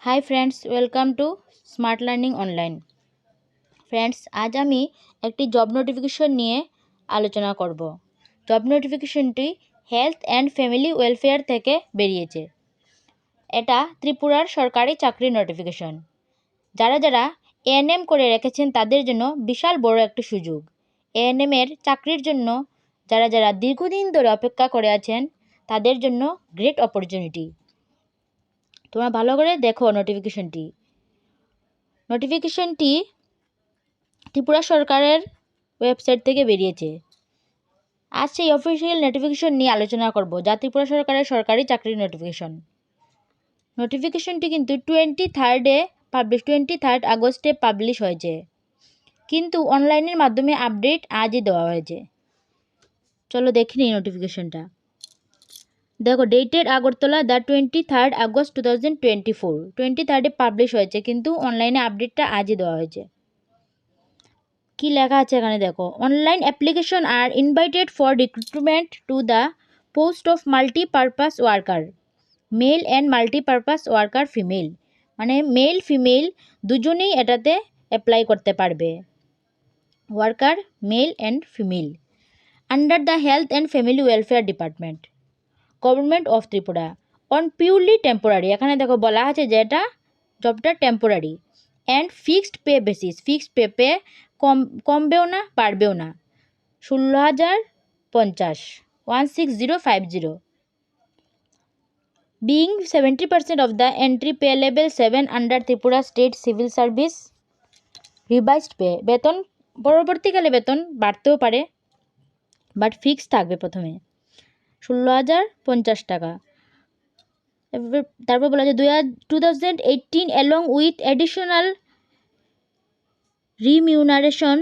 Hi friends, welcome to smart learning online. Friends, आज আমি একটি জব নোটিফিকেশন নিয়ে আলোচনা করব। জব নোটিফিকেশনটি হেলথ অ্যান্ড ফ্যামিলি ওয়েলফেয়ার থেকে বেরিয়েছে। এটা ত্রিপুরার সরকারি চাকরির নোটিফিকেশন। যারা যারা এএনএম করে রেখেছেন তাদের জন্য বিশাল বড় একটি সুযোগ। এএনএম এর চাকরির জন্য যারা যারা দীর্ঘদিন ধরে অপেক্ষা করে আছেন তাদের জন্য গ্রেট অপরচুনিটি। তোমরা ভালো করে দেখো নোটিফিকেশনটি ত্রিপুরা সরকারের ওয়েবসাইট থেকে বেরিয়েছে। আজ সেই অফিসিয়াল নোটিফিকেশন নিয়ে আলোচনা করব, যা ত্রিপুরা সরকারের সরকারি চাকরির নোটিফিকেশনটি কিন্তু 23 আগস্টে পাবলিশ হয়েছে, কিন্তু অনলাইনের মাধ্যমে আপডেট আজই দেওয়া হয়েছে। চলো দেখি নিই নোটিফিকেশনটা। দেখো, dated Agartala the 23 August 2024, 23 publish হয়েছে, কিন্তু অনলাইনে আপডেটটা আজই দেওয়া হয়েছে। কি লেখা আছে এখানে দেখো, online application are invited for recruitment to the post of multipurpose worker, male and multipurpose worker female, মানে মেল ফিমেল দুজনেই এটাতে অ্যাপ্লাই করতে পারবে। Worker male and female under the health and family welfare department, government of Tripura, on purely temporary. এখানে দেখো বলা আছে যে এটা job temporary and fixed pay basis, fixed pay কমবেও না বাড়বেও না। 16,050, 16050, being 70% of the entry pay level 7 under Tripura State Civil Service revised pay। বেতন পরবর্তীকালে বেতন বাড়তেও পারে, বাট ফিক্স থাকবে প্রথমে 16,050 টাকা। তারপর বলা যায় 2018 along with additional remuneration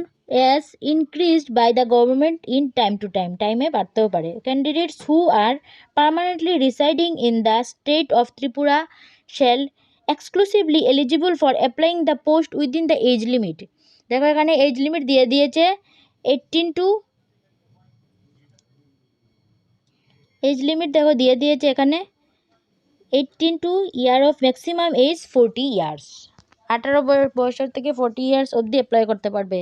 as increased by the government in time to time, টাইমে বাড়তেও পারে। Candidates who are permanently residing in the state of Tripura shall exclusively eligible for applying the post within the age limit। দেখো এখানে age limit দিয়ে দিয়েছে 18 two, age limit দেখো দিয়ে দিয়েছে এখানে 18 to year of maximum age 40 years. 18 বছর থেকে 40 ইয়ার্স অবধি অ্যাপ্লাই করতে পারবে।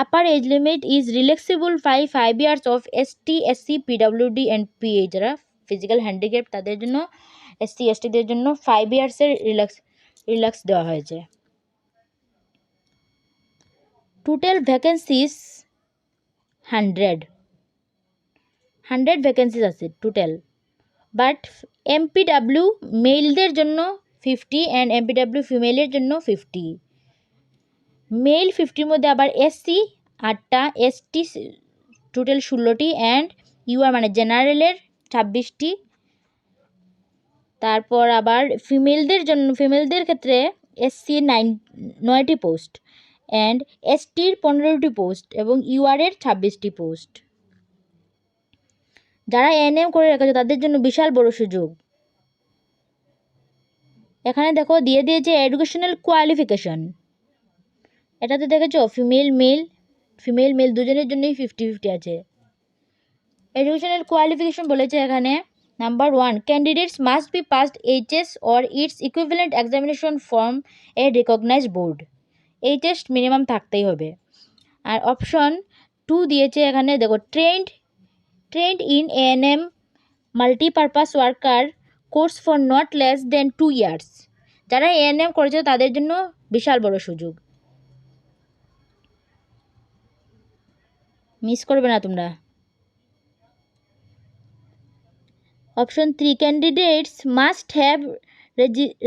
Upper age limit is relaxable 5 years of ST SC PWD and PH, যারা ফিজিক্যাল হ্যান্ডিক্যাপ তাদের জন্য, এসসি এসটিদের জন্য 5 ইয়ার্সের রিল্যাক্স দেওয়া হয়েছে। টোটাল ভ্যাকেন্সিস 100 ভ্যাকেন্সিস আছে টোটাল, বাট এমপিডাব্লিউ মেলদের জন্য 50 অ্যান্ড এমপিডাব্লিউ ফিমেলের জন্য 50। মেল 50-র মধ্যে আবার এসসি 8টা, এসটি টোটাল 16টি, অ্যান্ড ইউআর মানে জেনারেলের 26টি। তারপর আবার ফিমেলদের ক্ষেত্রে এসসি 9টি পোস্ট, অ্যান্ড এসটির 15টি পোস্ট এবং ইউআরের 26টি পোস্ট। যারা এএনএম করে রেখেছে তাদের জন্য বিশাল বড় সুযোগ। এখানে দেখো দিয়ে দিয়েছে এডুকেশনাল কোয়ালিফিকেশন। এটাতে দেখেছো ফিমেল মেল দুজনের জন্যই 50-50 আছে। এডুকেশনাল কোয়ালিফিকেশন বলেছে এখানে, number 1, candidates must be passed HS or its equivalent examination from a recognised board. HS minimum থাকতেই হবে। আর অপশন 2 দিয়েছে এখানে দেখো, trained in ANM multipurpose worker course for not less than 2 years. যারা এএনএম করেছে তাদের জন্য বিশাল বড় সুযোগ, মিস করবে না তোমরা। Option 3, candidates must have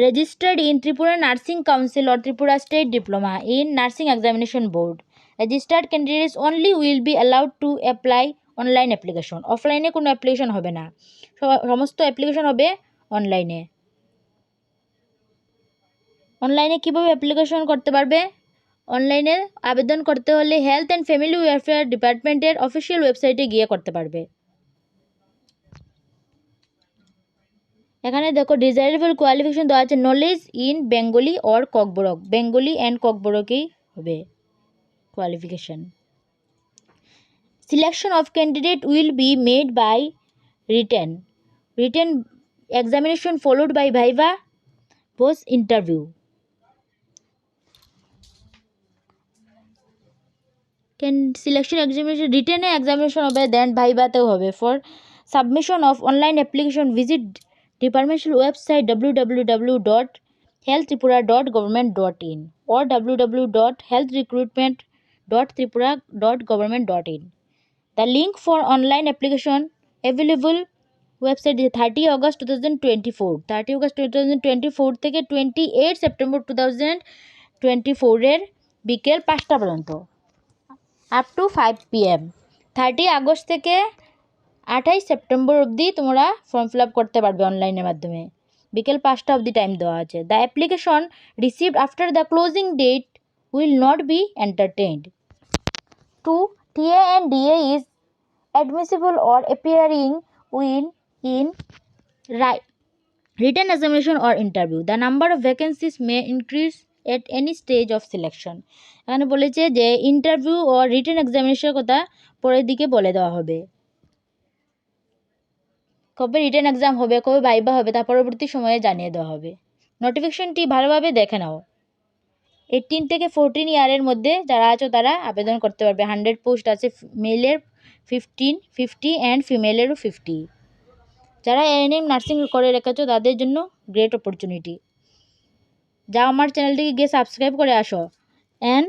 registered in Tripura Nursing Council or Tripura State Diploma in Nursing Examination Board. Registered candidates only will be allowed to apply online application. অফলাইনে কোনো অ্যাপ্লিকেশন হবে না, সমস্ত অ্যাপ্লিকেশন হবে অনলাইনে। অনলাইনে কীভাবে অ্যাপ্লিকেশন করতে পারবে? অনলাইনে আবেদন করতে হলে হেলথ অ্যান্ড ফ্যামিলি ওয়েলফেয়ার ডিপার্টমেন্টের অফিসিয়াল ওয়েবসাইটে গিয়ে করতে পারবে। এখানে দেখো ডিজায়ারেবল কোয়ালিফিকেশন দেওয়া আছে, knowledge in Bengali or Kokborok, Bengali and ককবরকেই হবে qualification. Selection of candidate will be made by written examination followed by viva post interview selection examination রিটেনে এক্সামিনেশন হবে, দেন ভাইভাতেও হবে। For submission of online application visit departmental website www.healthtripura.government.in or www.healthrecruitment.tripura.government.in. The link for online application available website 30 August 2024, 30 August 2024 থেকে 28 September 2024 বিকেল 5টা পর্যন্ত, up to 5 PM। 30 August থেকে 28 September অবধি তোমরা ফর্ম ফিল আপ করতে পারবে অনলাইনের মাধ্যমে, বিকেল 5টা অবধি টাইম দেওয়া আছে। The application received after the closing date will not be entertained. To TA and DA is admissible or appearing in written examination or interview. The number of vacancies may increase at any stage of selection. এখানে বলেছে যে interview ও written এক্সামিনেশনের কথা পরের দিকে বলে দেওয়া হবে, কবে রিটেন এক্সাম হবে, কবে ভাইবা হবে, তা পরবর্তী সময়ে জানিয়ে দেওয়া হবে। নোটিফিকেশনটি ভালোভাবে দেখে নাও। 18 থেকে 14 ইয়ারের মধ্যে যারা আছো তারা আবেদন করতে পারবে। 100 পোস্ট আছে, মেলের 50 অ্যান্ড ফিমেলেরও 50। যারা এএনএম নার্সিং করে রেখেছো তাদের জন্য গ্রেট অপরচুনিটি। যা আমার চ্যানেলটিকে গিয়ে সাবস্ক্রাইব করে আসো অ্যান্ড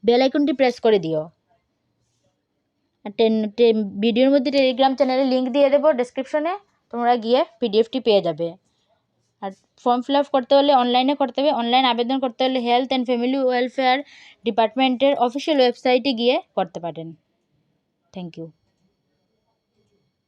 বেল আইকনটি প্রেস করে দিও। ভিডিওর মধ্যে টেলিগ্রাম চ্যানেলের লিঙ্ক দিয়ে দেবো ডেসক্রিপশনে, তোমরা গিয়ে পিডিএফটি পেয়ে যাবে। আর ফর্ম ফিল আপ করতে হলে অনলাইনে করতে হবে। অনলাইন আবেদন করতে হলে হেলথ অ্যান্ড ফ্যামিলি ওয়েলফেয়ার ডিপার্টমেন্টের অফিসিয়াল ওয়েবসাইটে গিয়ে করতে পারেন। Thank you.